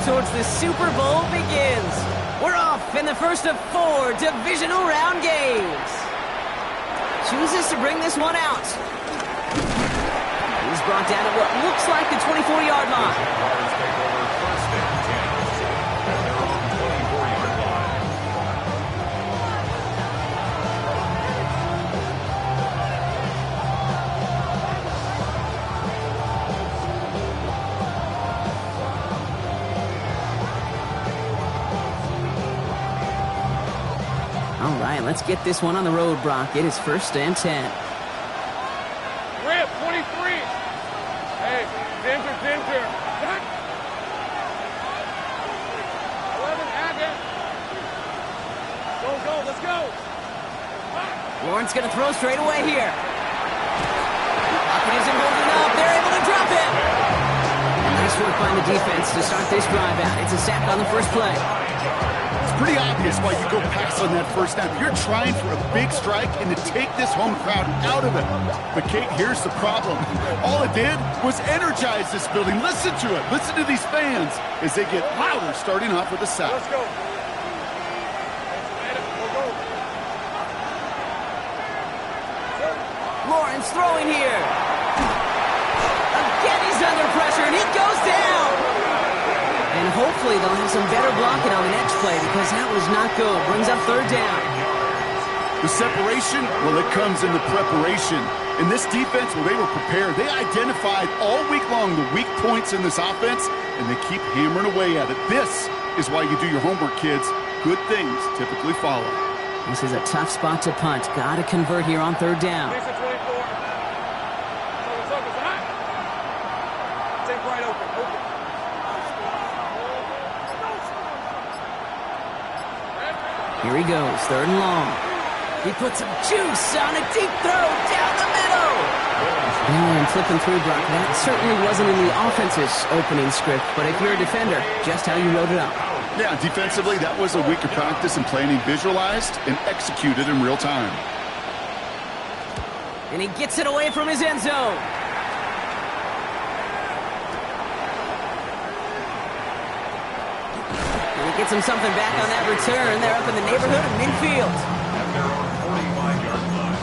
towards the Super Bowl begins. We're off in the first of 4 divisional round games. Chooses to bring this one out. He's brought down at what looks like the 24-yard line. All right, let's get this one on the road, Brock. It is 1st and 10. Rip, 23. Hey, Ginger. 11, Hackett. Go, let's go. Lawrence going to throw straight away here. Lockett isn't holding up. They're able to drop it. And nice work by the defense to start this drive out. It's a sack on the first play. Pretty obvious why you go pass on that first snap. You're trying for a big strike and to take this home crowd out of it. But, Kate, here's the problem. All it did was energize this building. Listen to it. Listen to these fans as they get louder starting off with a sack. Let's go. Lawrence throwing here. Again, he's under pressure, and he goes down. And hopefully they'll have some better blocking on the next play because that was not good. Brings up 3rd down. The separation, well, it comes in the preparation. In this defense, well, they were prepared. They identified all week long the weak points in this offense, and they keep hammering away at it. This is why you do your homework, kids. Good things typically follow. This is a tough spot to punt. Got to convert here on 3rd down. Take right open. Here he goes, 3rd and long. He puts some juice on a deep throw down the middle. And flipping through, Brock, that certainly wasn't in the offense's opening script, but if you're a defender, just how you wrote it up. Yeah, defensively, that was a week of practice and planning visualized and executed in real time. And he gets it away from his end zone. Gets him something back on that return. They're up in the neighborhood of midfield. At their own 45-yard line.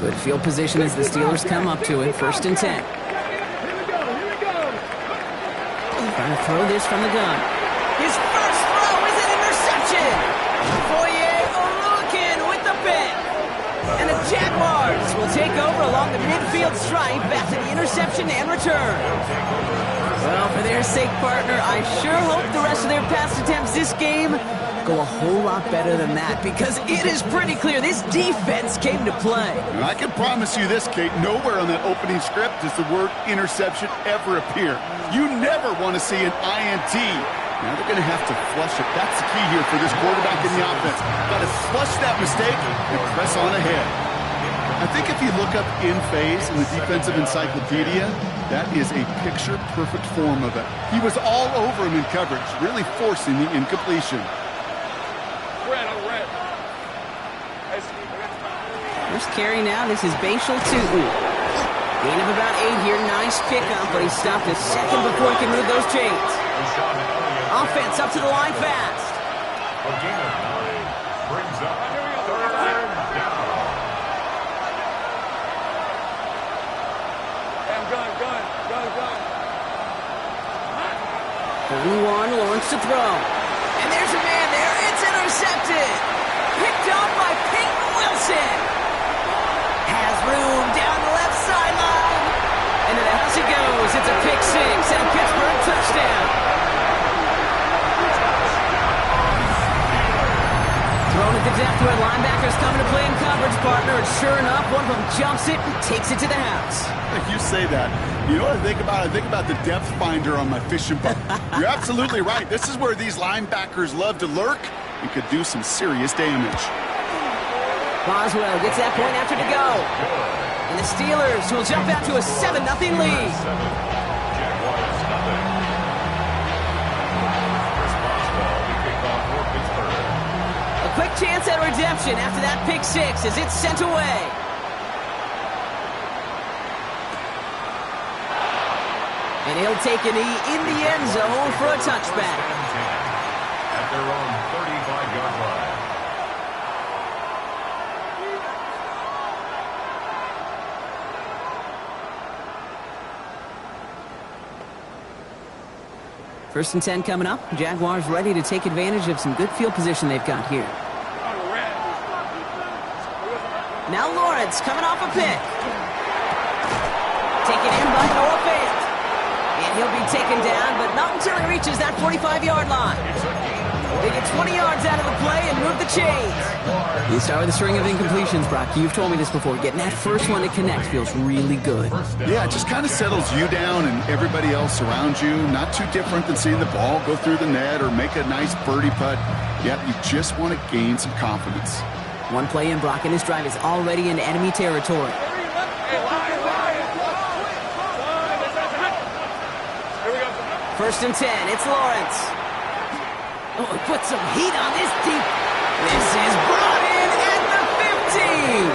Good field position as the Steelers come up to it. 1st and 10. Trying to throw this from the gun. His first throw is an interception. Foye Oluokun with the pick. And the Jaguars will take over along the midfield stripe after the interception and return. Well, for their sake, partner, I sure hope the rest of their pass attempts this game go a whole lot better than that because it is pretty clear this defense came to play. And I can promise you this, Kate, nowhere on that opening script does the word interception ever appear. You never want to see an INT. Now they're going to have to flush it. That's the key here for this quarterback in the offense. Got to flush that mistake and press on ahead. I think if you look up in phase in the defensive encyclopedia, that is a picture-perfect form of it. He was all over him in coverage, really forcing the incompletion. First carry now, this is Bashal Tutin. Gain of about 8 here, nice pickup, but he stopped a second before he can move those chains. Offense up to the line fast. A gain of 9 brings up 3rd down. Gun. 31, Lawrence to throw. And there's a man there. It's intercepted. Picked up by Peyton Wilson. Has room down the left sideline. And to the house he goes. It's a pick 6 and a Pittsburgh touchdown. Thrown at the depth where linebackers coming to play in coverage, partner. And sure enough, one of them jumps it and takes it to the house. If you say that, you know what I think about? I think about the depth finder on my fishing boat. You're absolutely right. This is where these linebackers love to lurk and could do some serious damage. Boswell gets that point after to go. And the Steelers will jump out to a 7-0 lead. Jaguars nothing. Chris Boswell, the kickoff for Pittsburgh. A quick chance at redemption after that pick 6 as it's sent away. And he'll take a knee in the end zone for a touchback. At their own 35-yard line. First and 10 coming up. Jaguars ready to take advantage of some good field position they've got here. Now Lawrence coming off a pick. Taken in by Noah Fant. And he'll be taken down, but not until he reaches that 45-yard line. They get 20 yards out of the play and move the chains. You start with a string of incompletions, Brock. You've told me this before. Getting that first one to connect feels really good. Yeah, it just kind of settles you down and everybody else around you. Not too different than seeing the ball go through the net or make a nice birdie putt. Yep, you just want to gain some confidence. One play in, Brock, and his drive is already in enemy territory. First and 10, it's Lawrence. Oh, he put some heat on this deep. This is brought in at the 15.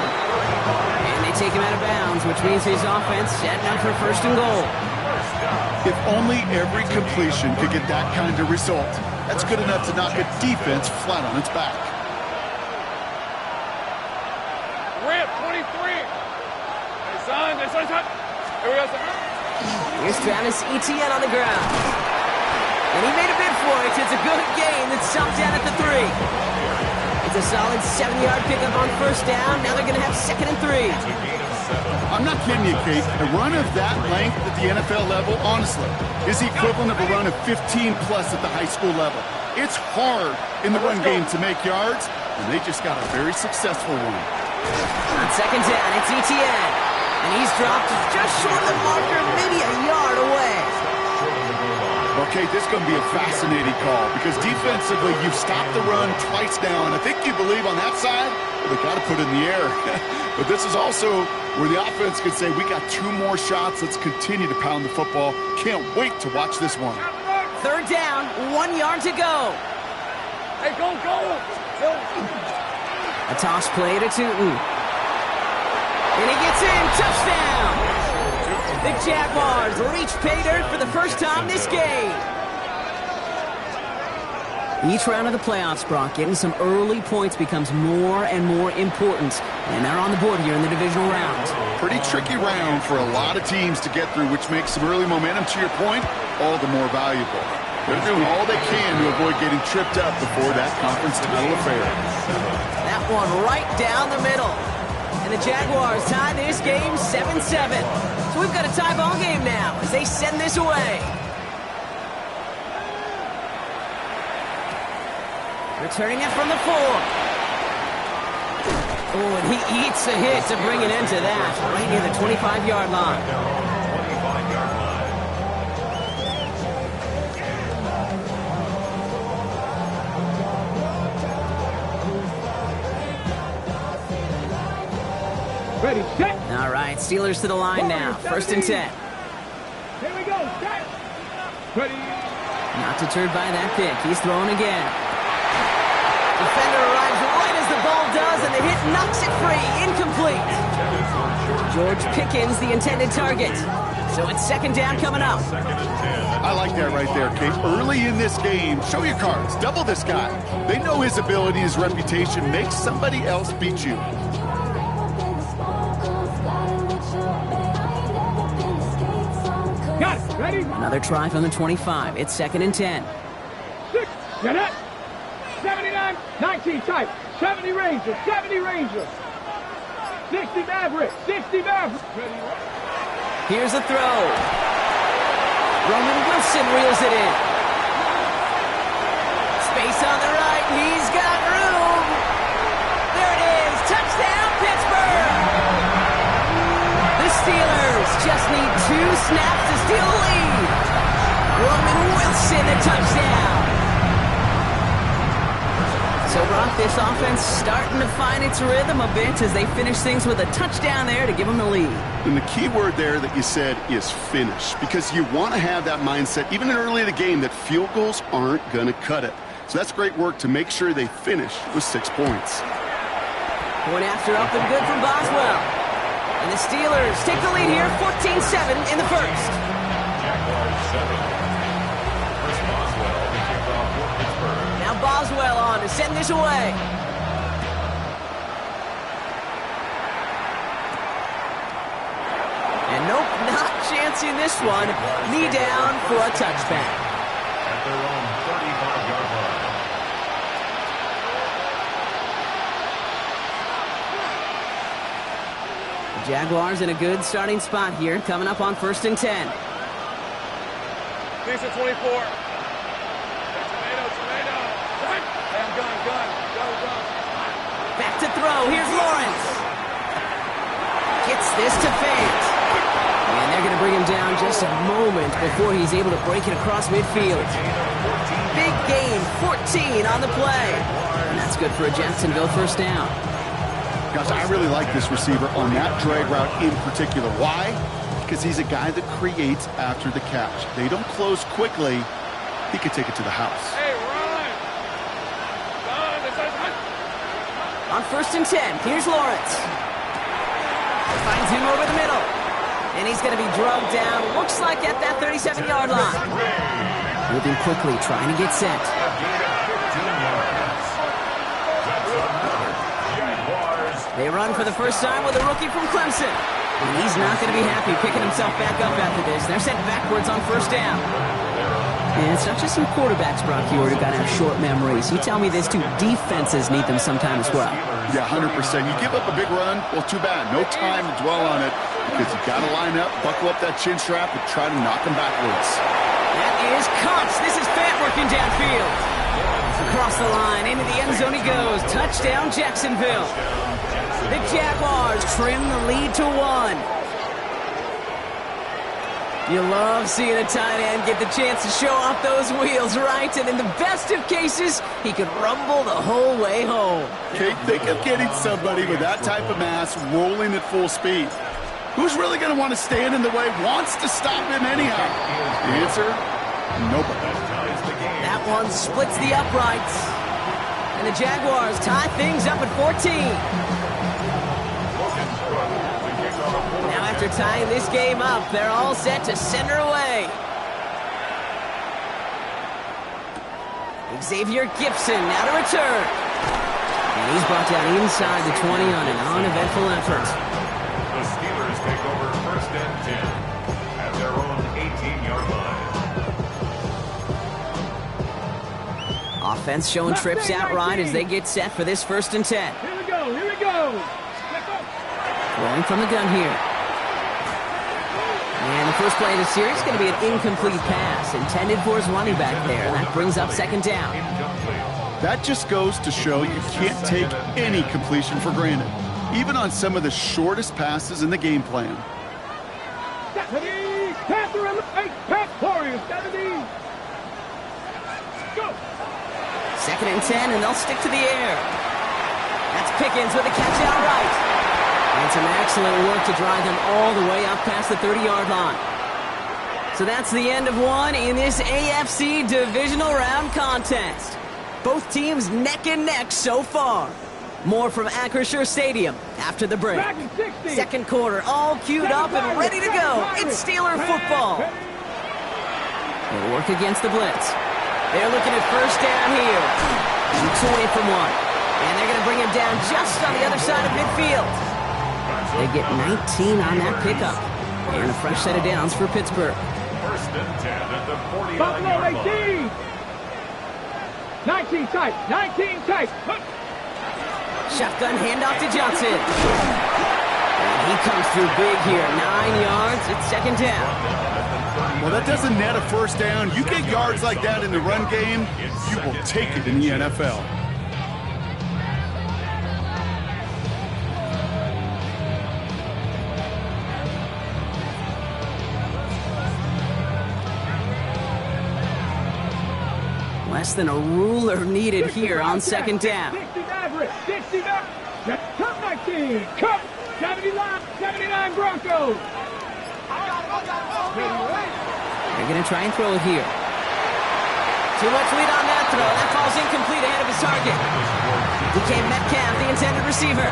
And they take him out of bounds, which means his offense setting up for first and goal. If only every completion could get that kind of result. That's good enough to knock a defense flat on its back. Rip, 23. Hey, son. Here we go, son. Here's Travis Etienne on the ground. And he made a bid for it. It's a good gain that's stopped down at the 3. It's a solid 7-yard pickup on first down. Now they're going to have second and 3. I'm not kidding you, Kate. A run of that length at the NFL level, honestly, is the equivalent of a run of 15-plus at the high school level. It's hard in the run game to make yards, and they just got a very successful one. On second down, it's Etienne. And he's dropped just short of the marker, maybe a yard away. Okay, this is going to be a fascinating call because defensively, you've stopped the run twice now, and I think you believe on that side, well, they got to put it in the air. But this is also where the offense could say, we got 2 more shots. Let's continue to pound the football. Can't wait to watch this one. Third down, 1 yard to go. Hey, go. A toss play to Tootin. And he gets in, touchdown! The Jaguars reach pay dirt for the first time this game. Each round of the playoffs, Brock, getting some early points becomes more and more important. And they're on the board here in the divisional round. Pretty tricky round for a lot of teams to get through, which makes some early momentum, to your point, all the more valuable. They're doing all they can to avoid getting tripped up before that conference title affair. That one right down the middle. And the Jaguars tie this game 7-7. So we've got a tie ball game now as they send this away. Returning it from the 4. Oh, and he eats a hit to bring an end to that. Right near the 25-yard line. Ready, set. All right, Steelers to the line now. First and 10. Here we go, set. Ready. Not deterred by that pick. He's throwing again. Defender arrives right as the ball does, and the hit knocks it free. Incomplete. George Pickens, the intended target. So it's second down coming up. I like that right there, Kate. Early in this game, show your cards. Double this guy. They know his ability, his reputation. Make somebody else beat you. Got it. Ready. Another try from the 25. It's second and 10. 6. Get it. 79. 19 type. 70 Ranger. 70 Ranger. 60 Maverick. 60 Maverick. Ready. Here's a throw. Roman Wilson reels it in. Space on the right. He's got room. There it is. Touchdown, Pittsburgh. The Steelers just need 2 snaps to steal the lead. Roman Wilson, a touchdown. So, Brock, this offense starting to find its rhythm a bit as they finish things with a touchdown there to give them the lead. And the key word there that you said is finish, because you want to have that mindset, even early in the game, that field goals aren't going to cut it. So that's great work to make sure they finish with 6 points. Point after up and good from Boswell. And the Steelers take the lead here, 14-7 in the first. send this away. And nope, not chancing this one. Knee down for a touchback. At their own 35-yard line. The Jaguars in a good starting spot here, coming up on 1st and 10. Piece of 24. Tomato. Gun. Go. Back to throw. Here's Lawrence. Gets this to Fant. And they're going to bring him down just a moment before he's able to break it across midfield. Big gain, 14 on the play. And that's good for a Jacksonville first down. Gosh, I really like this receiver on that drag route in particular. Why? Because he's a guy that creates after the catch. They don't close quickly. He could take it to the house. Hey, run! On 1st and 10, here's Lawrence. Finds him over the middle. And he's going to be drugged down, looks like at that 37-yard line. Moving quickly, trying to get set. They run for the first time with a rookie from Clemson. And he's not going to be happy picking himself back up after this. They're sent backwards on 1st down. And it's not just some quarterbacks, Brock, who got to have short memories. You tell me this too, defenses need them sometime as well. Yeah, 100%. You give up a big run, well, too bad. No time to dwell on it because you got to line up, buckle up that chin strap, and try to knock them backwards. That is Cox. This is Fant working downfield. Across the line, into the end zone he goes. Touchdown, Jacksonville. The Jaguars trim the lead to 1. You love seeing a tight end get the chance to show off those wheels, right? And in the best of cases, he could rumble the whole way home. Kate, think of getting somebody with that type of mass rolling at full speed. Who's really going to want to stand in the way, wants to stop him anyhow? The answer, nobody. That one splits the uprights. And the Jaguars tie things up at 14. Now after tying this game up, they're all set to send her away. Xavier Gipson now to return. And he's brought down inside the 20 on an uneventful effort. The Steelers take over 1st and 10 at their own 18-yard line. Offense showing trips out right as they get set for this 1st and 10. Here we go. Throwing from the gun here. And the first play of the series is going to be an incomplete pass intended for his running back there. And that brings up 2nd down. That just goes to show you can't take any completion for granted, even on some of the shortest passes in the game plan. 70, Panther and 8, Pat Warriors, 70. Go. 2nd and 10, and they'll stick to the air. That's Pickens with a catch out right. And some excellent work to drive them all the way up past the 30-yard line. So that's the end of one in this AFC divisional round contest. Both teams neck and neck so far. More from Acrisure Stadium after the break. 2nd quarter, all queued up and ready to go. It's Steeler football. They'll work against the blitz. They're looking at 1st down here. Shoots away from one. And they're going to bring him down just on the other side of midfield. They get 19 on that pickup. And a fresh set of downs for Pittsburgh. 1st and 10 at the 49-yard Buffalo line. 18. 19 tight. Shotgun handoff to Johnson. And he comes through big here. 9 yards. It's 2nd down. Well, that doesn't net a 1st down. You get yards like that in the run game, you will take it in the NFL. Less than a ruler needed here on 2nd down. 60 Maverick. Cup 19. Cup 79 Broncos. They're going to try and throw it here. Too much lead on that throw. That falls incomplete ahead of his target. DK Metcalf, the intended receiver.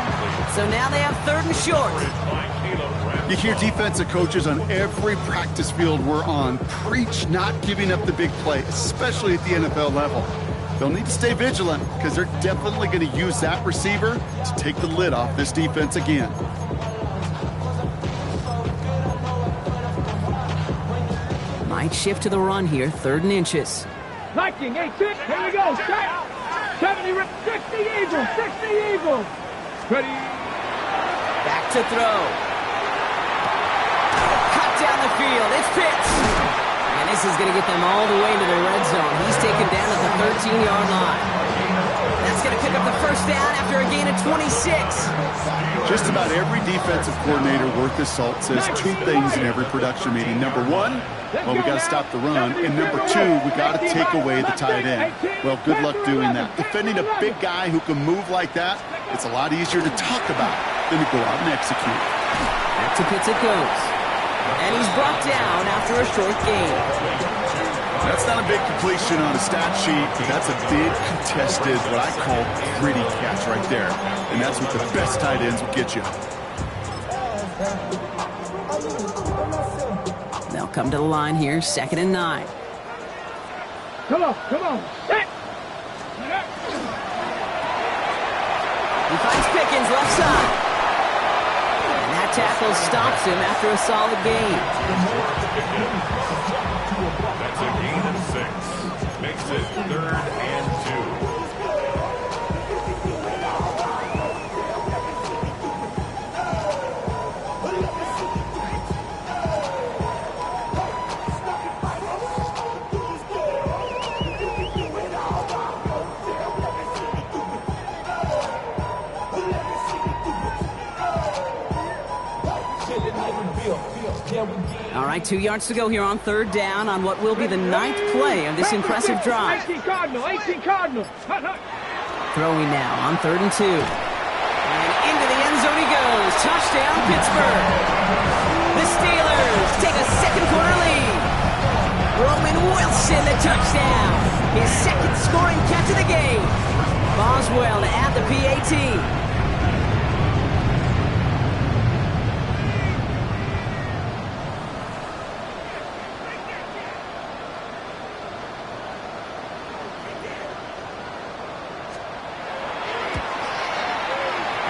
So now they have 3rd and short. You hear defensive coaches on every practice field we're on preach not giving up the big play, especially at the NFL level. They'll need to stay vigilant because they're definitely going to use that receiver to take the lid off this defense again. Might shift to the run here, 3rd and inches. Liking, 18. Here we go. Set. 70, 60 Eagles. 60 Eagles. Ready. Back to throw. Cut down the field. It's Pitts. And this is going to get them all the way to the red zone. He's taken down at the 13-yard line. That's going to pick up the first down after a gain of 26. Just about every defensive coordinator worth his salt says 2 things in every production meeting. Number 1, well, we got to stop the run. And number 2, we got to take away the tight end. Well, good luck doing that. Defending a big guy who can move like that, it's a lot easier to talk about than to go out and execute. Back to Pitts it goes. And he's brought down after a short gain. That's not a big completion on a stat sheet, but that's a big contested, what I call gritty catch right there. And that's what the best tight ends will get you. They'll come to the line here, 2nd and 9. Come on. Set. He finds Pickens left side. And that tackle stops him after a solid gain. That's a gain of 6. Makes it 3rd and 2. All right, 2 yards to go here on 3rd down on what will be the 9th play of this impressive drive. 18 Cardinal. Throwing now on 3rd and 2. And into the end zone he goes. Touchdown, Pittsburgh. The Steelers take a 2nd quarter lead. Roman Wilson, the touchdown. His 2nd scoring catch of the game. Boswell to add the PAT.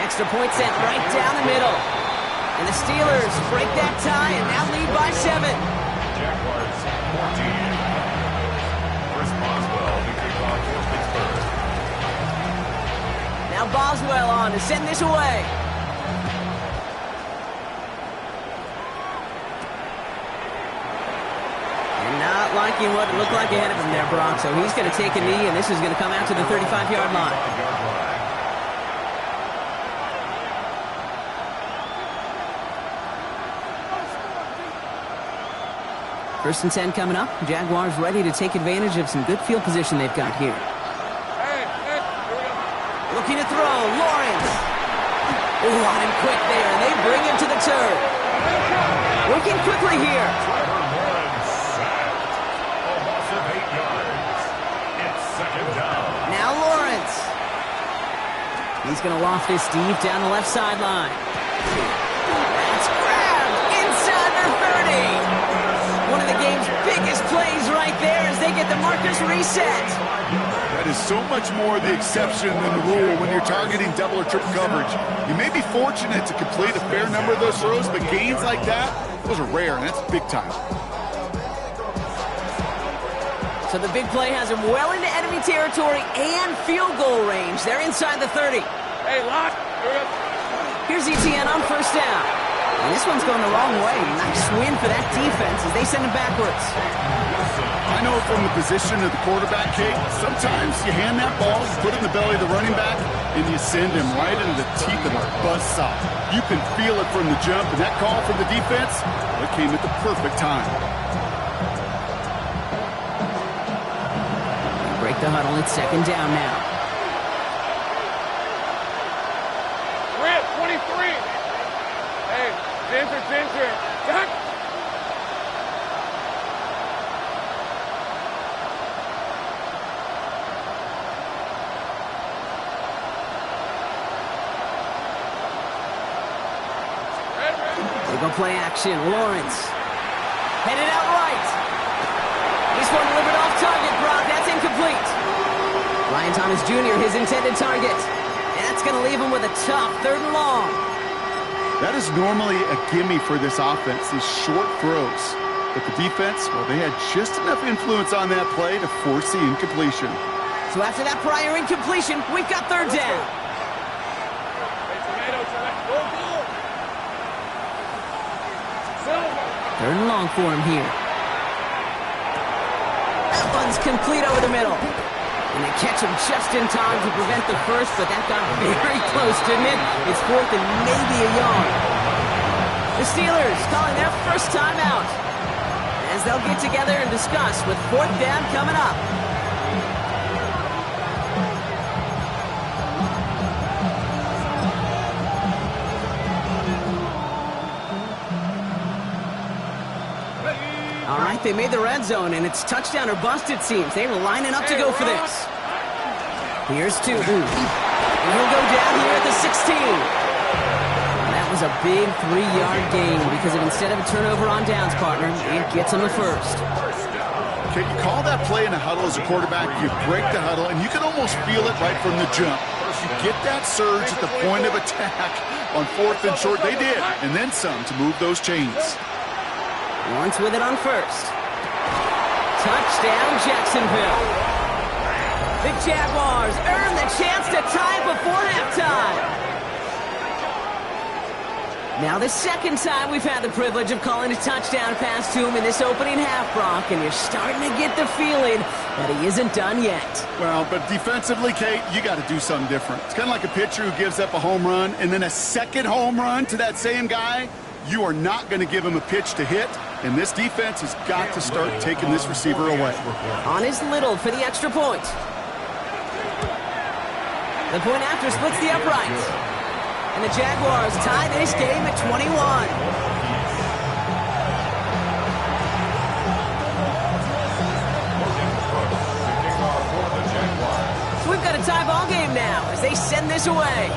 Extra point sent right down the middle. And the Steelers break that tie and now lead by 7. Jaguars 14. Chris Boswell to kick off for Pittsburgh. Now Boswell on to send this away. And not liking what it looked like ahead of him there, Brock. So he's going to take a knee, and this is going to come out to the 35-yard line. First and 10 coming up. Jaguars ready to take advantage of some good field position they've got here. Looking to throw, Lawrence. Oh, on him quick there, and they bring him to the turf. Working quickly here. Trevor Lawrence sacked. A loss of 8 yards. It's 2nd down. Now Lawrence. He's going to loft this deep down the left sideline. That's grabbed inside their 30. One of the game's biggest plays right there as they get the markers reset. That is so much more the exception than the rule when you're targeting double or triple coverage. You may be fortunate to complete a fair number of those throws, but gains like that, those are rare, and that's big time. So the big play has him well into enemy territory and field goal range. They're inside the 30. Hey, lock. Here's ETN on 1st down. And this one's going the wrong way. Nice win for that defense as they send him backwards. I know from the position of the quarterback, Kate, sometimes you hand that ball, put it in the belly of the running back, and you send him right into the teeth of a buzzsaw. You can feel it from the jump, and that call from the defense, it came at the perfect time. Break the huddle. It's 2nd down now. We're at 23. Hey, Ginger. Back. They go play action. Lawrence. Headed out right. This one delivered off target, Brock. That's incomplete. Thomas Jr., his intended target. And that's going to leave him with a tough 3rd and long. That is normally a gimme for this offense, these short throws. But the defense, well, they had just enough influence on that play to force the incompletion. So after that prior incompletion, we've got 3rd down. 3rd and long for him here. That one's complete over the middle. And they catch him just in time to prevent the first, but that got very close, didn't it? It's 4th and maybe a yard. The Steelers calling their first time out as they'll get together and discuss with 4th down coming up. All right, they made the red zone, and it's touchdown or bust, it seems. They were lining up to go for this. Here's 2. And he'll go down here at the 16. That was a big 3-yard gain because of instead of a turnover on downs, partner, it gets him a first. Okay, you call that play in a huddle as a quarterback, you break the huddle, and you can almost feel it right from the jump. You get that surge at the point of attack on 4th and short. They did, and then some to move those chains. Lawrence with it on first. Touchdown, Jacksonville. The Jaguars earn the chance to tie before halftime. Now the 2nd time we've had the privilege of calling a touchdown pass to him in this opening half, Brock, and you're starting to get the feeling that he isn't done yet. Well, but defensively, Kate, you got to do something different. It's kind of like a pitcher who gives up a home run and then a second home run to that same guy. You are not going to give him a pitch to hit, and this defense has got to start taking this receiver away. On his Little for the extra point. The point after splits the uprights. And the Jaguars tie this game at 21. So we've got a tie ball game now as they send this away.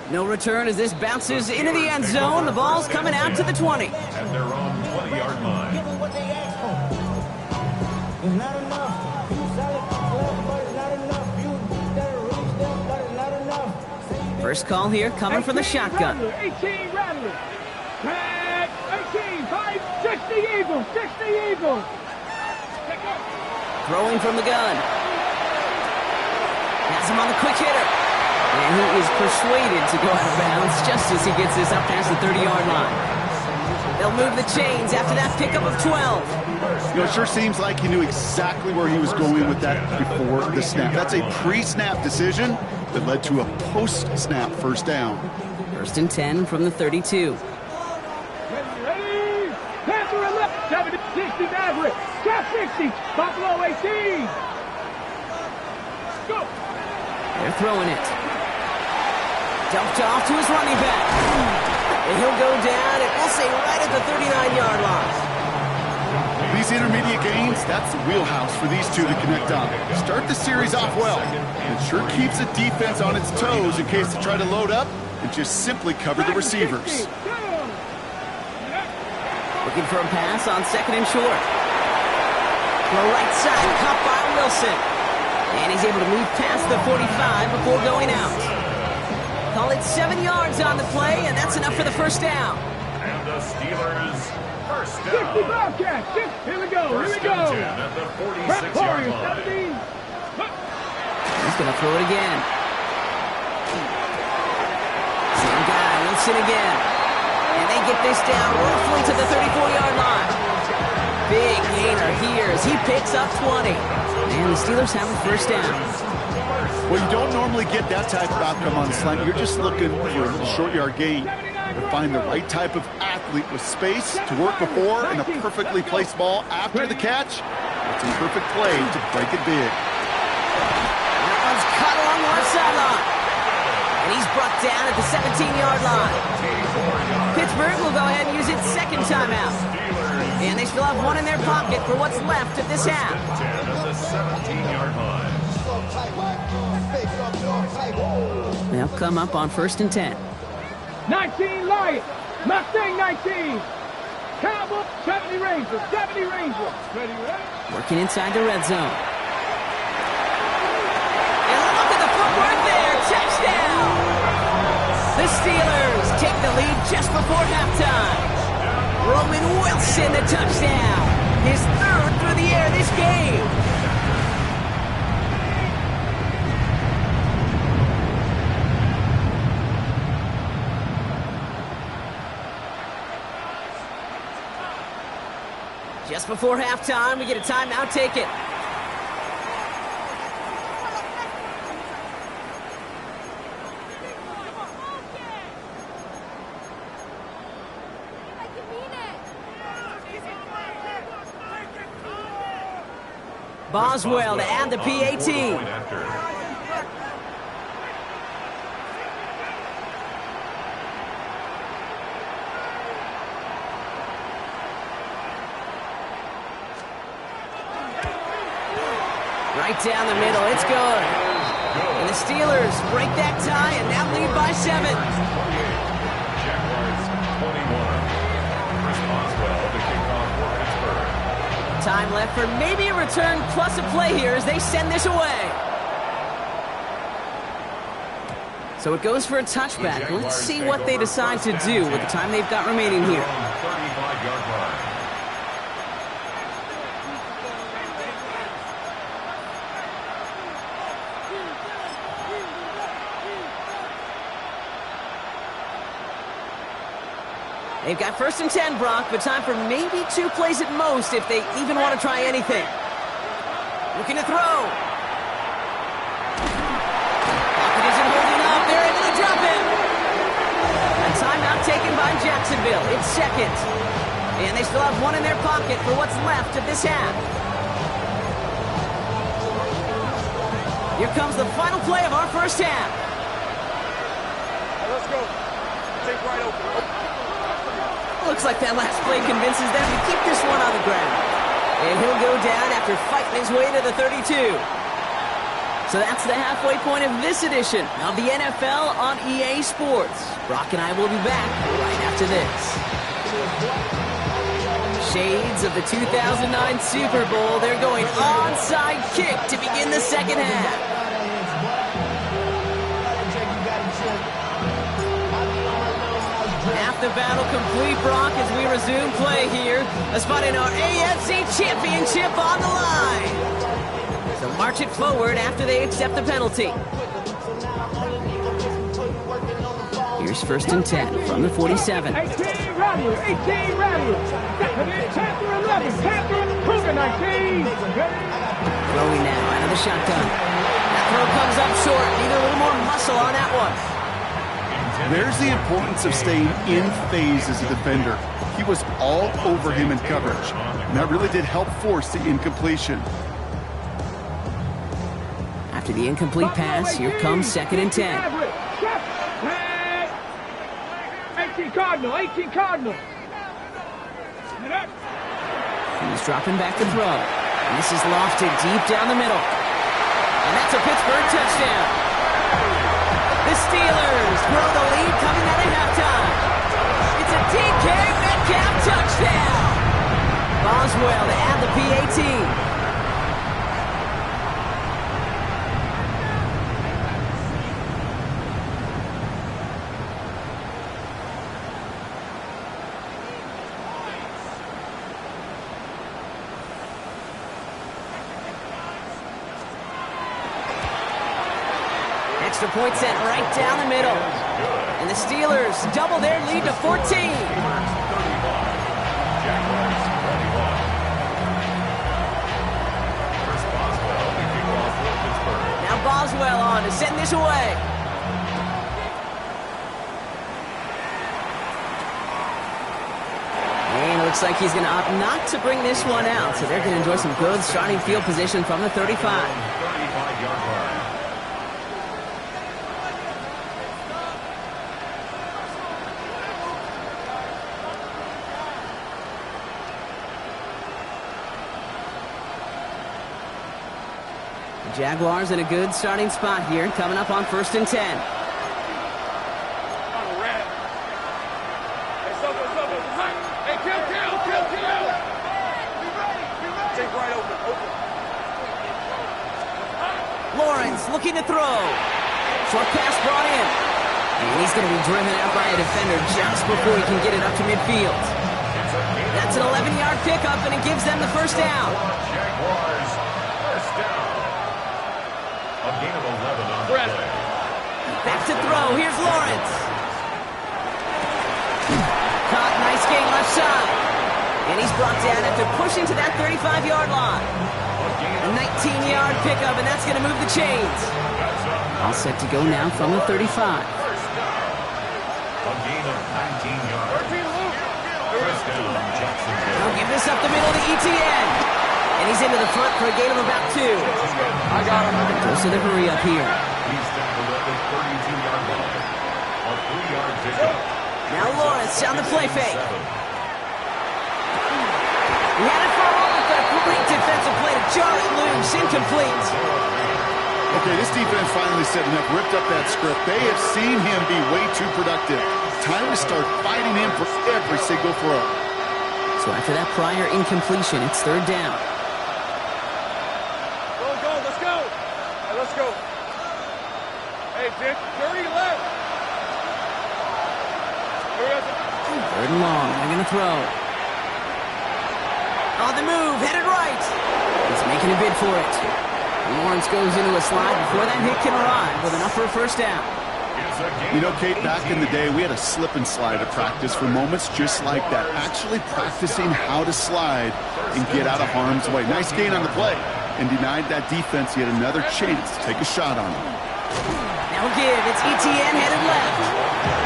No return as this bounces into the end zone. The ball's coming out to the 20. At their own 20-yard line. Give them what they asked for. It's not enough. You solid, but it's not enough. You better reach them, but it's not enough. First call here coming from the shotgun. 18 Rattler. 10, 18, 5, 60 Eagles, 60 Eagles. Throwing from the gun. Has him on the quick hitter. And he is persuaded to go out of bounds just as he gets this up past the 30-yard line. They'll move the chains after that pickup of 12. You know, it sure seems like he knew exactly where he was going with that before the snap. That's a pre-snap decision that led to a post-snap first down. 1st and 10 from the 32. Ready? Panther 11, 70, 60 Maverick. Cap 60, Buffalo 18. Go. They're throwing it. Dumped off to his running back. And he'll go down, and we'll say right at the 39-yard line. These intermediate gains, that's the wheelhouse for these two to connect on. Start the series off well. It sure keeps the defense on its toes in case they try to load up and just simply cover the receivers. Looking for a pass on 2nd and short. The right side, caught by Wilson. And he's able to move past the 45 before going out. Call it 7 yards on the play, and that's enough for the first down. And the Steelers first 60 down. Bobcats. Here we go. First Here we and go. 10 at the Brett 46-yard Warrior, line. 17. He's going to throw it again. Same guy, Wilson again. And they get this down roughly to the 34-yard line. Big gainer here as he picks up 20. And the Steelers have a first down. Well, you don't normally get that type of outcome on slant. You're just looking for a short yard gain. To find the right type of athlete with space to work before and a perfectly placed ball after the catch. It's a perfect play to break it big. That one's cut along the left sideline. And he's brought down at the 17-yard line. Pittsburgh will go ahead and use its second timeout. And they still have one in their pocket for what's left of this half. 10 at the 17-yard line. They'll come up on 1st and 10. 19 Lions. Mustang 19. Cowboy, 70 Rangers, 70 Rangers. Ready, ready? Working inside the red zone. And look at the footwork there. Touchdown! The Steelers take the lead just before halftime. Roman Wilson, the touchdown. His third through the air this game. Just before halftime, we get a timeout. Take it. Boswell to add the PAT. Right down the middle, it's good. And the Steelers break that tie and now lead by 7. Jaguars 21. Chris Boswell, the kickoff for Pittsburgh. Time left for maybe a return plus a play here as they send this away. So it goes for a touchback. Let's see what they decide to do with the time they've got remaining here. 35-yard line. They've got 1st and 10, Brock, but time for maybe 2 plays at most if they even want to try anything. Looking to throw. Pocket isn't holding up. They're able to drop him. A timeout taken by Jacksonville. It's 2nd. And they still have 1 in their pocket for what's left of this half. Here comes the final play of our first half. Let's go. Take right open. Looks like that last play convinces them to keep this one on the ground. And he'll go down after fighting his way to the 32. So that's the halfway point of this edition of the NFL on EA Sports. Brock and I will be back right after this. Shades of the 2009 Super Bowl. They're going onside kick to begin the second half. Half the battle complete, Brock, as we resume play here. A spot in our AFC Championship on the line. So march it forward after they accept the penalty. Here's 1st and 10 from the 47. 18 Rattler, 18 Rattler. 10 11, 10 Cougar 19. Throwing now out of the shotgun. That throw comes up short. Need a little more muscle on that one. There's the importance of staying in phase as a defender. He was all over him in coverage, and that really did help force the incompletion. After the incomplete pass, here comes 2nd and 10. 18 Cardinal, 18 Cardinal. He's dropping back to throw. And this is lofted deep down the middle. And that's a Pittsburgh touchdown. The Steelers grow the lead coming out of halftime. It's a DK Metcalf touchdown. Boswell to add the PAT. Extra point sent right down the middle. And the Steelers double their lead to 14. Jaguars 21. Chris Boswell, the kickoff for Pittsburgh. Now Boswell on to send this away. And it looks like he's going to opt not to bring this one out. So they're going to enjoy some good starting field position from the 35. 35-yard line. Jaguars in a good starting spot here, coming up on 1st and 10. Hey, Kill! looking to throw. Short pass brought in. And he's going to be driven out by a defender just before he can get it up to midfield. That's an 11-yard pickup, and it gives them the first down. Jaguars, first down. A gain of 11 on the play. Back to throw. Here's Lawrence. Caught, nice gain left side. And he's brought down after pushing to that 35-yard line. A 19-yard pickup, and that's going to move the chains. All set to go now from the 35. First down. A gain of 19 yards. First down, Jacksonville. He'll give this up the middle to ETN. And he's into the front for a gain of about 2. I got him. Goes to the hurry up here. He's tackled at the 32-yard line. A 3-yard pickup. Now Lawrence on the play fake. He had it for a moment, but a great defensive play to Charlie Loose, incomplete. Okay, this defense finally setting up, ripped up that script. They have seen him be way too productive. Time to start fighting him for every single throw. So after that prior incompletion, it's third down. Go, let's go. Hey, let's go. Hey, Dick, dirty left. Third and long, they're going to throw. On the move, headed right. He's making a bid for it. Lawrence goes into a slide before that hit can arrive with enough for a first down. You know, Kate, back in the day, we had a slip and slide at practice for moments just like that. Actually practicing how to slide and get out of harm's way. Nice gain on the play. And denied that defense yet another chance to take a shot on him. Now give, it's ETN headed left.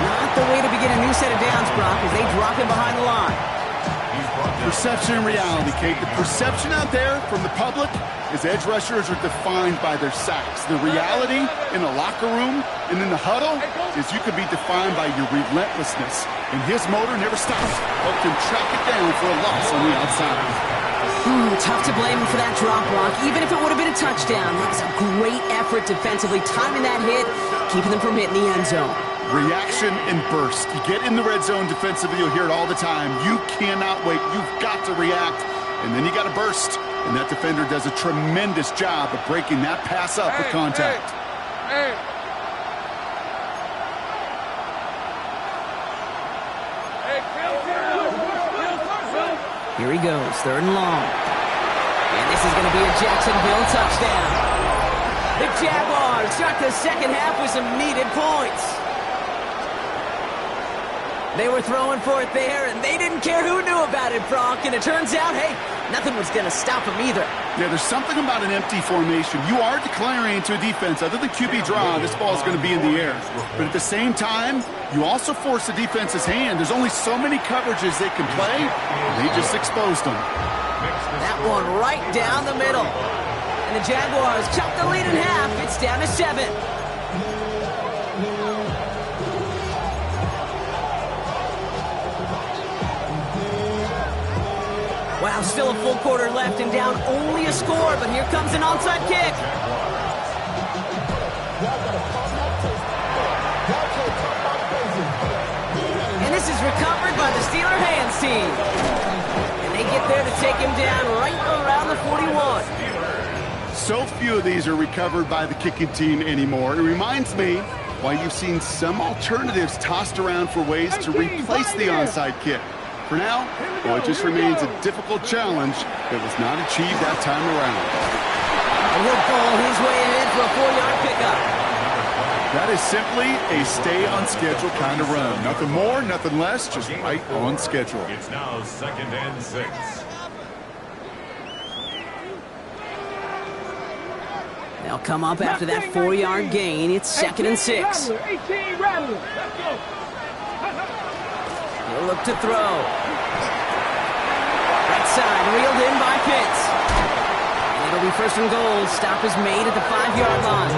Not the way to begin a new set of downs, Brock, as they drop him behind the line. Perception and reality, Kate. The perception out there from the public is edge rushers are defined by their sacks. The reality in the locker room and in the huddle is you could be defined by your relentlessness. And his motor never stops. Helped him track it down for a loss on the outside. Tough to blame him for that drop, Brock, even if it would have been a touchdown. That was a great effort defensively, timing that hit, keeping them from hitting the end zone. Reaction and burst. You get in the red zone defensively, you'll hear it all the time. You cannot wait. You've got to react. And then you got to burst. And that defender does a tremendous job of breaking that pass up with contact. Hey. Here he goes, third and long. And this is going to be a Jacksonville touchdown. The Jaguars start the second half with some needed points. They were throwing for it there, and they didn't care who knew about it, Brock. And it turns out, hey, nothing was going to stop them either. Yeah, there's something about an empty formation. You are declaring to a defense, other than QB draw, this ball is going to be in the air. But at the same time, you also force the defense's hand. There's only so many coverages they can play, and they just exposed them. That one right down the middle. And the Jaguars chop the lead in half. It's down to 7. Wow, still a full quarter left and down only a score, but here comes an onside kick. And this is recovered by the Steeler hands team. And they get there to take him down right around the 41. So few of these are recovered by the kicking team anymore. It reminds me why you've seen some alternatives tossed around for ways to replace the onside kick. For now, well, it just remains a difficult challenge that was not achieved that time around. And he'll ball his way ahead for a 4-yard pickup. That is simply a stay on schedule kind of run. Nothing more, nothing less, just right on schedule. It's now 2nd and 6. They'll come up after that 4-yard gain. It's 2nd and 6. 18 Rattler. Let's go. He'll look to throw. Right side, reeled in by Pitts. And it'll be 1st and goal. Stop is made at the 5-yard line.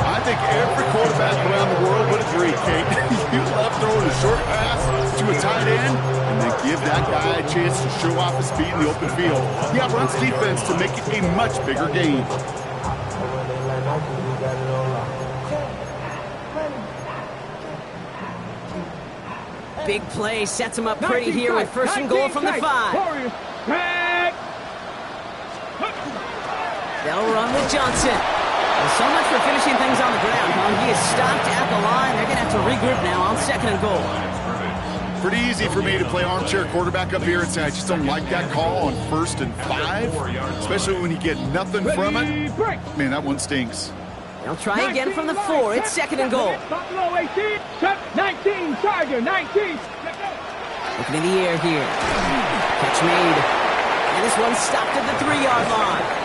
I think every quarterback around the world would agree, Kate. You love throwing a short pass to a tight end and then give that guy a chance to show off his speed in the open field. He outruns defense to make it a much bigger gain. Big play sets him up pretty here with 1st and goal from the 5. They'll run with Johnson. Well, so much for finishing things on the ground, huh? He is stopped at the line. They're going to have to regroup now on 2nd and goal. Pretty easy for me to play armchair quarterback up here and say I just don't like that call on 1st and 5, especially when you get nothing from it. Man, that one stinks. They'll try again from the 4. It's 2nd and goal. Buffalo 18, 19, Charger 19. Looking in the air here. Catch made. And this one stopped at the 3-yard line.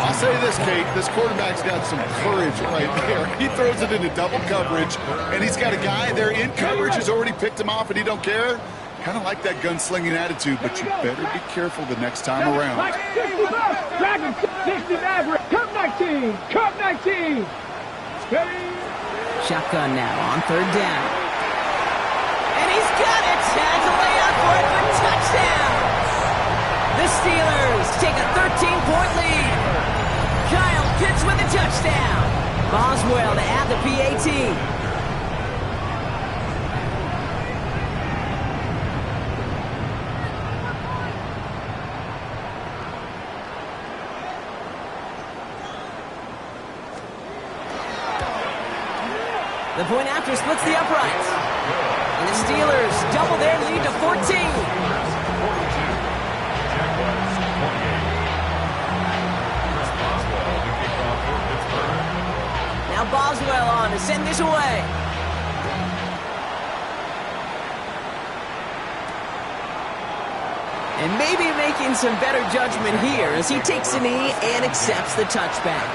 I'll say this, Kate, this quarterback's got some courage right there. He throws it into double coverage, and he's got a guy there in coverage who's already picked him off, and he don't care. Kind of like that gunslinging attitude, but you better be careful the next time around. Dragon 60 Maverick, Cup 19, Cup 19. Shotgun now on 3rd down. And he's got it. Tag the way out for it for touchdown. The Steelers take a 13-point lead. Kyle Pitts with a touchdown. Boswell to add the PAT. The point after splits the uprights. And the Steelers double their lead to 14. Now Boswell on to send this away. And maybe making some better judgment here as he takes a knee and accepts the touchback.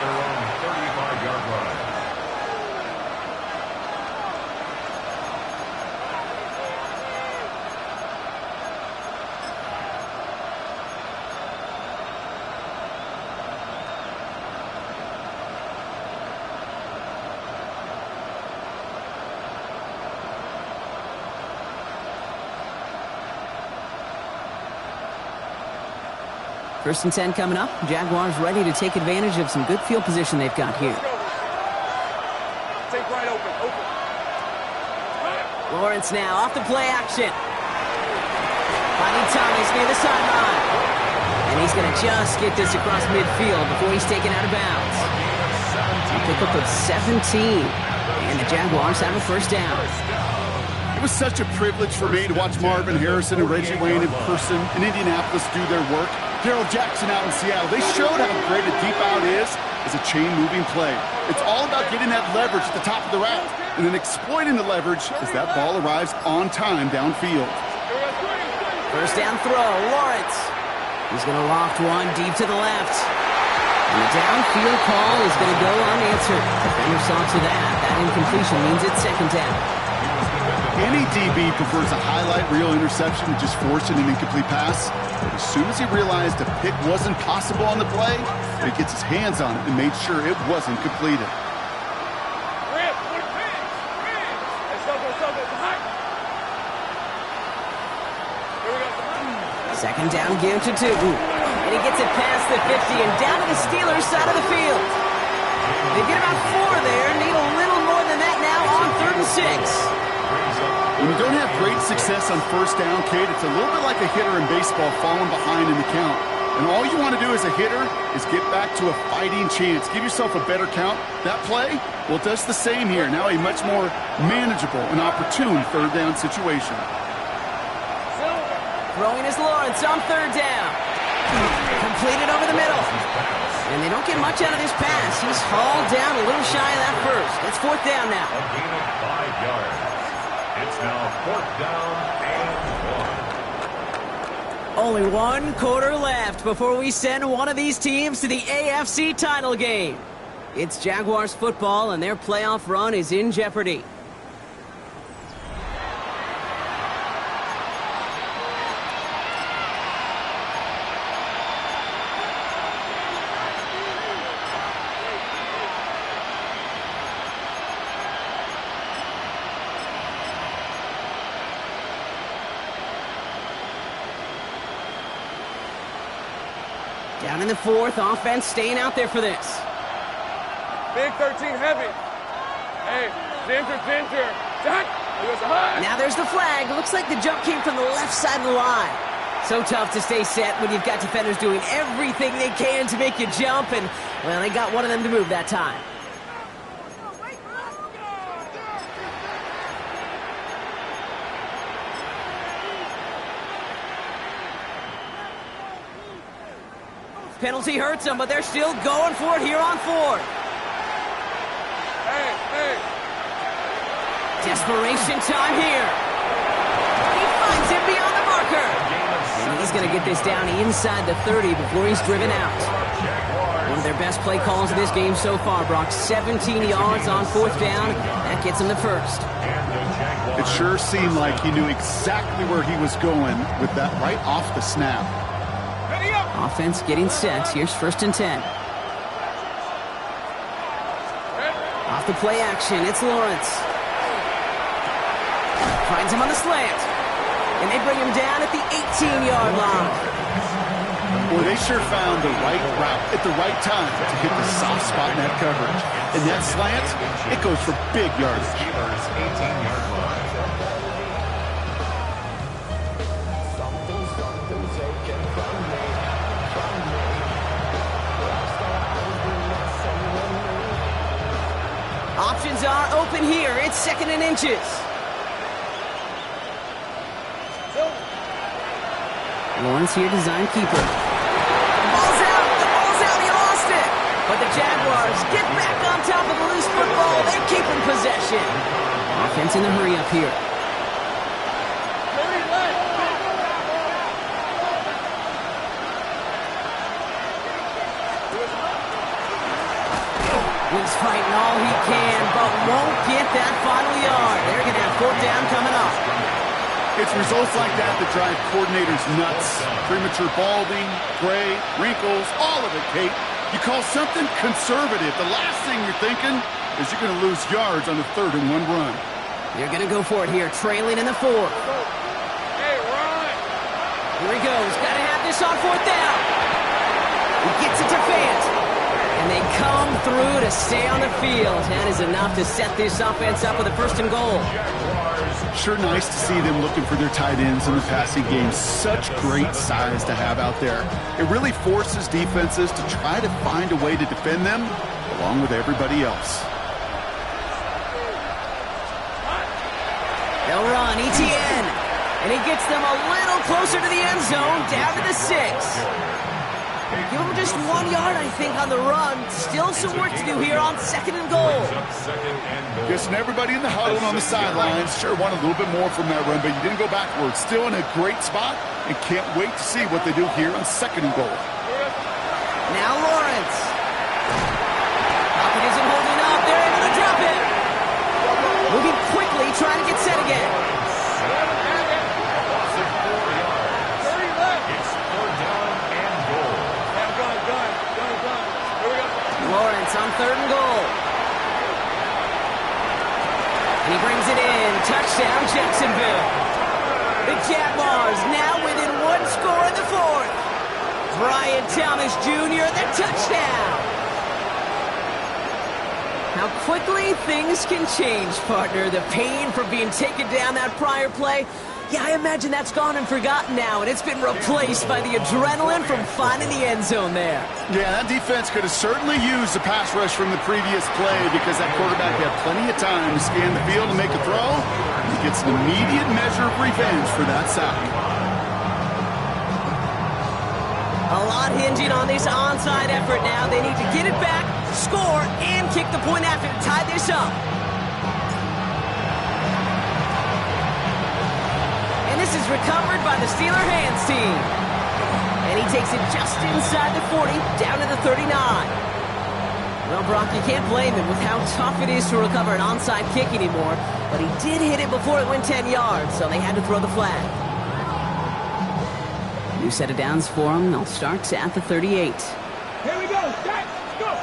First and 10 coming up. Jaguars ready to take advantage of some good field position they've got here. Take right open. Lawrence now off the play action. Finding Thomas near the sideline. And he's going to just get this across midfield before he's taken out of bounds. A pickup of 17. And the Jaguars have a first down. It was such a privilege for me to watch Marvin Harrison and Reggie Wayne in person in Indianapolis do their work. Darrell Jackson out in Seattle. They showed how great a deep out is as a chain-moving play. It's all about getting that leverage at the top of the route and then exploiting the leverage as that ball arrives on time downfield. First down throw, Lawrence. He's going to loft one deep to the left. And the downfield call is going to go unanswered. Defender saw to that. That incompletion means it's 2nd down. Any DB prefers a highlight reel interception to just forcing an incomplete pass. But as soon as he realized a pick wasn't possible on the play, he gets his hands on it and made sure it wasn't completed. Second down, give to 2. And he gets it past the 50 and down to the Steelers' side of the field. They get about 4 there, need a little more than that now on 3rd and 6. When you don't have great success on first down, Kate, it's a little bit like a hitter in baseball falling behind in the count. And all you want to do as a hitter is get back to a fighting chance. Give yourself a better count. That play, well, it does the same here. Now a much more manageable and opportune 3rd down situation. Throwing is Lawrence on 3rd down. Completed over the middle. And they don't get much out of this pass. He's hauled down a little shy of that first. It's 4th down now. A gain of 5 yards. It's now 4th down and 1. Only 1 quarter left before we send one of these teams to the AFC title game. It's Jaguars football, and their playoff run is in jeopardy. Down in the 4th, offense staying out there for this. Big 13 heavy. Hey, ginger. Now there's the flag. Looks like the jump came from the left side of the line. So tough to stay set when you've got defenders doing everything they can to make you jump, and, well, they got one of them to move that time. Penalty hurts them, but they're still going for it here on fourth. Desperation time here. He finds him beyond the marker. And he's going to get this down inside the 30 before he's driven out. One of their best play calls of this game so far, Brock. 17 yards on fourth down. That gets him the first. It sure seemed like he knew exactly where he was going with that right off the snap. Offense getting set. Here's 1st and 10. Off the play action, it's Lawrence. Finds him on the slant. And they bring him down at the 18-yard line. Boy, they sure found the right route at the right time to hit the soft spot in that coverage. And that slant, it goes for big yardage. 18-yard line. Options are open here. It's 2nd and inches. Lawrence here, design keeper. The ball's out. The ball's out. He lost it. But the Jaguars get back on top of the loose football. They're keeping possession. Offense in the hurry up here. He's fighting all he can, but won't get that final yard. They're going to have 4th down coming up. It's results like that that drive coordinators nuts. Premature balding, gray, wrinkles, all of it, Kate. You call something conservative. The last thing you're thinking is you're going to lose yards on the 3rd and 1 run. They're going to go for it here, trailing in the 4th. Hey, run! Here he goes. Got to have this on 4th down. He gets it to Fant. And they come through to stay on the field. That is enough to set this offense up with a 1st and goal. Sure nice to see them looking for their tight ends in the passing game. Such great size to have out there. It really forces defenses to try to find a way to defend them along with everybody else. They'll run, Etienne. And he gets them a little closer to the end zone, down to the 6. Give him just 1 yard, I think, on the run. Still some work to do here on 2nd and goal. Guessing everybody in the huddle and on the sidelines sure wanted a little bit more from that run, but you didn't go backwards. Still in a great spot and can't wait to see what they do here on 2nd and goal. Now Lawrence. Pocket isn't holding up. They're able to drop it. Moving quickly, trying to get set again. Lawrence on 3rd and goal. And he brings it in. Touchdown, Jacksonville. The Jaguars now within 1 score in the 4th. Brian Thomas Jr., the touchdown. How quickly things can change, partner. The pain from being taken down that prior play, yeah, I imagine that's gone and forgotten now, and it's been replaced by the adrenaline from finding the end zone there. Yeah, that defense could have certainly used the pass rush from the previous play because that quarterback had plenty of time to scan the field and make a throw. He gets an immediate measure of revenge for that sack. A lot hinging on this onside effort now. They need to get it back, score, and kick the point after to tie this up. And this is recovered by the Steeler hands team. And he takes it just inside the 40, down to the 39. Well, Brock, you can't blame him with how tough it is to recover an onside kick anymore. But he did hit it before it went 10 yards, so they had to throw the flag. New set of downs for him. They'll start at the 38. Here we go. Set. Go.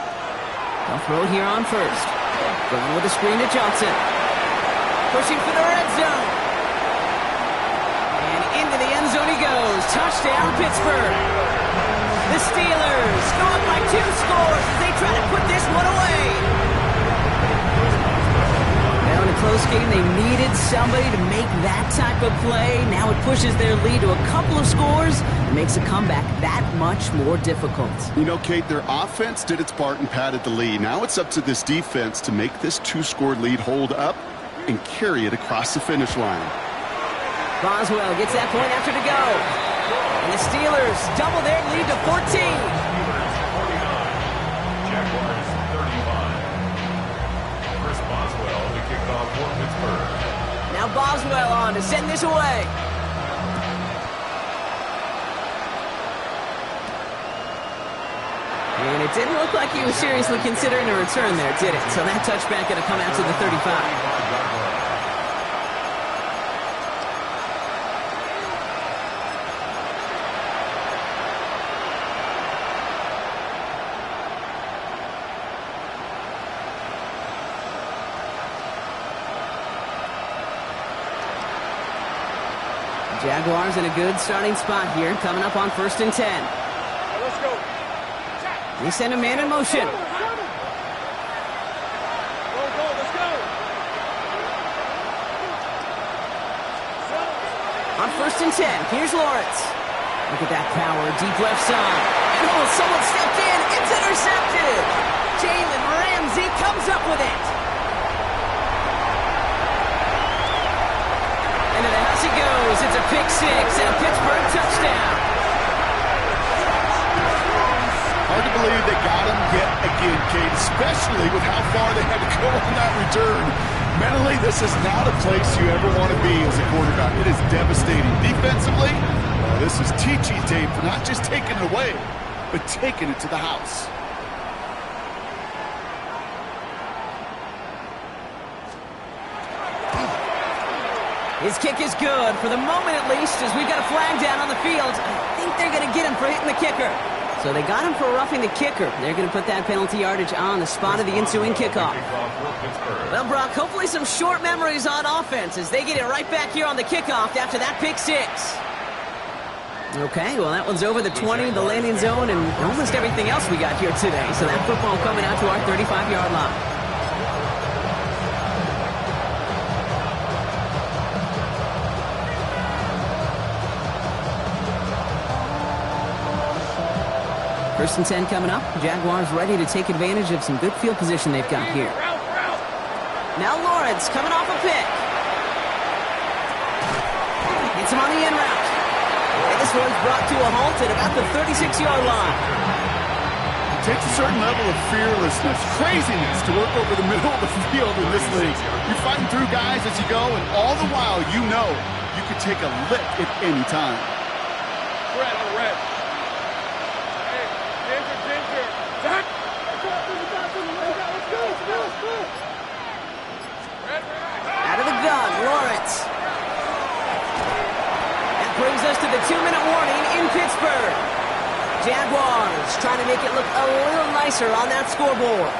They'll throw it here on 1st. Going with a screen to Johnson. Pushing for the red zone. And into the end zone he goes. Touchdown, Pittsburgh. The Steelers go up by 2 scores as they try to put this one away. Well, in a close game. They needed somebody to make that type of play. Now it pushes their lead to a couple of scores and makes a comeback that much more difficult. You know, Kate, their offense did its part and padded the lead. Now it's up to this defense to make this 2-score lead hold up and carry it across the finish line. Boswell gets that point after to go. And the Steelers double their lead to 14. Jaguars 35. Chris Boswell to kick off for Pittsburgh. Now Boswell on to send this away. And it didn't look like he was seriously considering a return there, did it? So that touchback going to come out to the 35. Jaguars in a good starting spot here, coming up on 1st and 10. Let's go. They send a man in motion. Go, let's go. On 1st and 10, here's Lawrence. Look at that power, deep left side. And oh, someone stepped in. It's intercepted. Jalen Ramsey comes up with it. Into the house he goes. It's a pick six and a Pittsburgh touchdown. Hard to believe they got him yet again, Kate, especially with how far they had to go on that return. Mentally, this is not a place you ever want to be as a quarterback. It is devastating. Defensively, this is teaching tape for not just taking it away, but taking it to the house. His kick is good, for the moment at least, as we got a flag down on the field. I think they're going to get him for hitting the kicker. So they got him for roughing the kicker. They're going to put that penalty yardage on the spot of the ensuing kickoff. Well, Brock, hopefully some short memories on offense as they get it right back here on the kickoff after that pick six. Okay, well, that one's over the 20, the landing zone, and almost everything else we got here today. So that football coming out to our 35-yard line. First and 10 coming up. Jaguars ready to take advantage of some good field position they've got here. Now Lawrence coming off a pick. Gets him on the in route. And this one's brought to a halt at about the 36-yard line. It takes a certain level of fearlessness, craziness to work over the middle of the field in this league. You're fighting through guys as you go, and all the while you know you could take a lick at any time. Red. Out of the gun, Lawrence. That brings us to the 2-minute warning in Pittsburgh. Jaguars trying to make it look a little nicer on that scoreboard.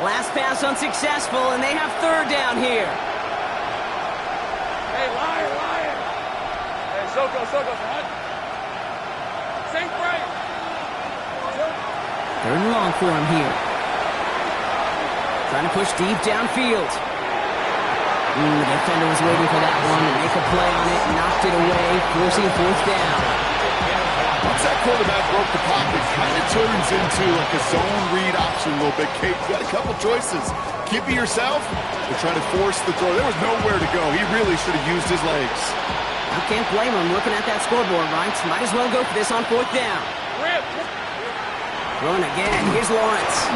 Last pass unsuccessful, and they have 3rd down here. Hey, Lion. Hey, Soko, son. Safe break. 3rd and long for him here. Trying to push deep downfield. The defender was waiting for that one to make a play on it, knocked it away, forcing 4th down. Once that quarterback broke the pocket, kind of turns into like a zone read option a little bit. Kate, you got a couple choices. Keep it yourself or try to force the throw. There was nowhere to go. He really should have used his legs. I can't blame him looking at that scoreboard, right? Might as well go for this on 4th down. Throwing again. Here's Lawrence.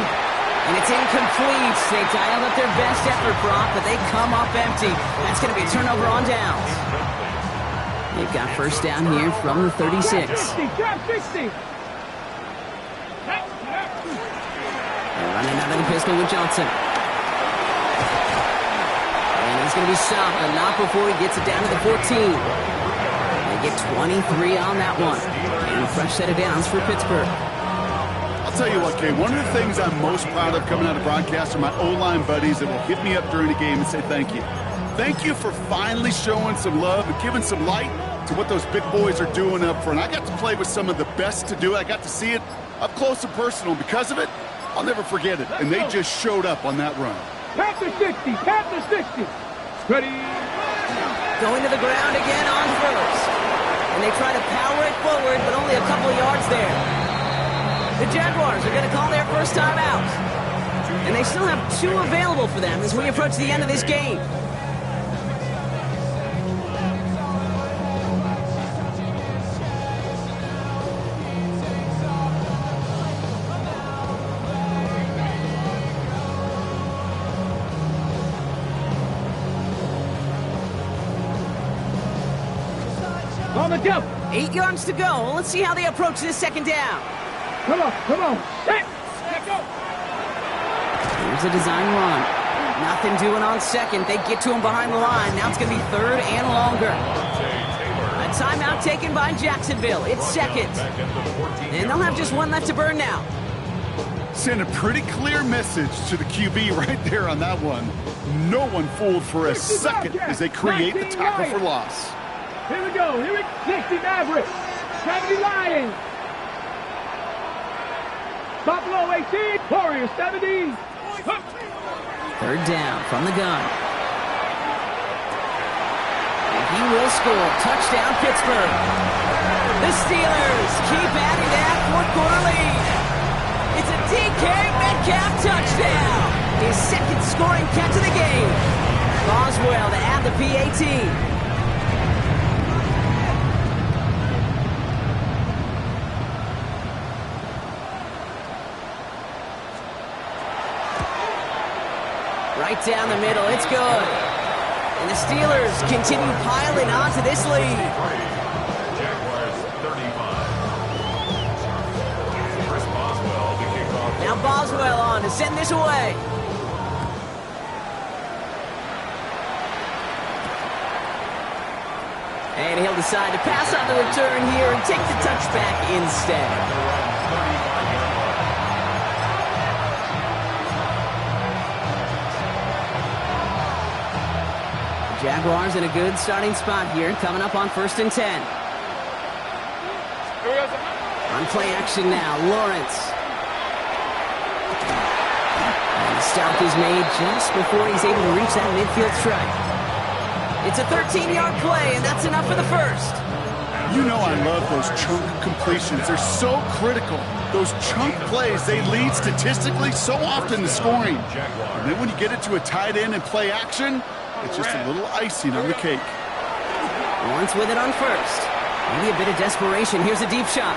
And it's incomplete. They dialed up their best effort, Brock, but they come up empty. That's going to be a turnover on downs. They've got 1st down here from the 36. Drop 60. They're running out of the pistol with Johnson. And he's going to be stopped, but not before he gets it down to the 14. They get 23 on that one. And a fresh set of downs for Pittsburgh. I'll tell you what, Kay, one of the things I'm most proud of coming out of broadcast are my O-line buddies that will hit me up during the game and say thank you. Thank you for finally showing some love and giving some light to what those big boys are doing up front. I got to play with some of the best to do it. I got to see it up close and personal. Because of it, I'll never forget it, and they just showed up on that run. Panther 60, Panther 60. Ready? Going to the ground again on first. And they try to power it forward, but only a couple of yards there. The Jaguars are going to call their first time out. And they still have 2 available for them as we approach the end of this game. On the jump. 8 yards to go. Let's see how they approach this second down. Come on, come on. Set. Let's go. Here's a design run. Nothing doing on second. They get to him behind the line. Now it's going to be third and longer. A timeout taken by Jacksonville. It's second. And they'll have just 1 left to burn now. Send a pretty clear message to the QB right there on that one. No one fooled for a second as they create the tackle for loss. Here we go. 60 Mavericks. 70 Lions. Buffalo 18. Warriors 70. Third down from the gun. And he will score. Touchdown, Pittsburgh. The Steelers keep adding that 4th quarter lead. It's a DK Metcalf touchdown. His 2nd scoring catch of the game. Boswell to add the PAT. Right down the middle, it's good. And the Steelers continue piling onto this lead. Jaguars 35. Chris Boswell to kick off. Now Boswell on to send this away. And he'll decide to pass on the return here and take the touchback instead. Jaguars in a good starting spot here, coming up on 1st and 10. On play action now, Lawrence. And the stop is made just before he's able to reach that midfield strike. It's a 13-yard play, and that's enough for the first. You know I love those chunk completions. They're so critical. Those chunk plays, they lead statistically so often to scoring. And then when you get it to a tight end and play action, it's just a little icing on the cake. Lawrence with it on first. Maybe a bit of desperation. Here's a deep shot.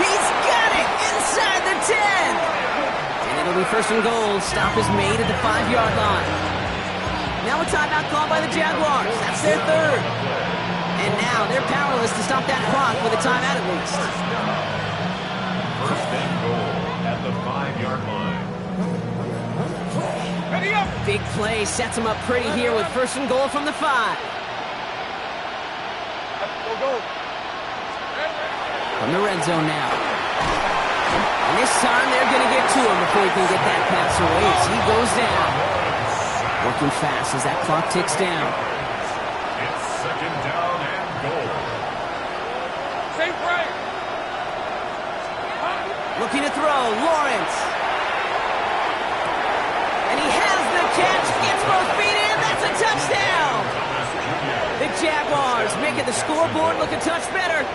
He's got it inside the 10. And it'll be 1st and goal. Stop is made at the 5-yard line. Now a timeout called by the Jaguars. That's their 3rd. And now they're powerless to stop that clock with a timeout at least. 1st and goal at the 5-yard line. Big play sets him up pretty here with 1st and goal from the 5. From the red zone now. And this time they're going to get to him before he can get that pass away as he goes down. Working fast as that clock ticks down. It's 2nd down and goal. Safe right. Looking to throw, Lawrence. And he has the catch, gets both feet in, that's a touchdown! The Jaguars making the scoreboard look a touch better.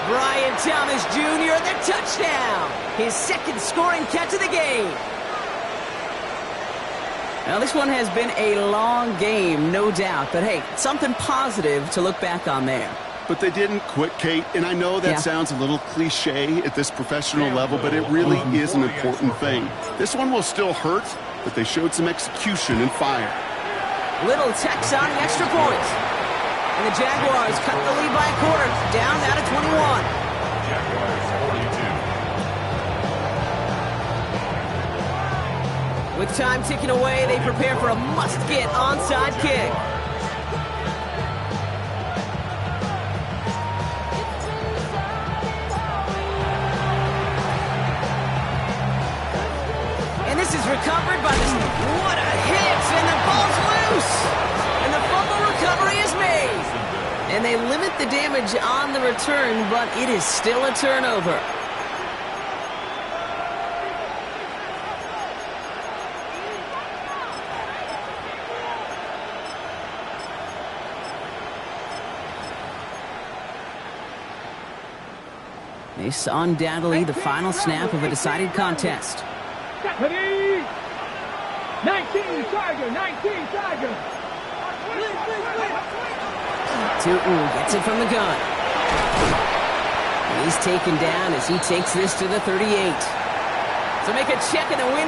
Brian Thomas Jr., the touchdown! His 2nd scoring catch of the game. Now, this one has been a long game, no doubt, but hey, something positive to look back on there. But they didn't quit, Kate, and I know that sounds a little cliche at this professional level, but it really is an important thing. This one will still hurt, but they showed some execution and fire. Little Tex on the extra point. And the Jaguars cut the lead by a quarter, down to 21. Jaguars 42. With time ticking away, they prepare for a must-get onside kick. And this is recovered by this. What a hit! And the ball's loose! And the fumble recovery is made. And they limit the damage on the return, but it is still a turnover. This undoubtedly the final snap of a decided contest. 19 Tiger, 19 Tiger. Tootin gets it from the gun. And he's taken down as he takes this to the 38. So make a check in the win.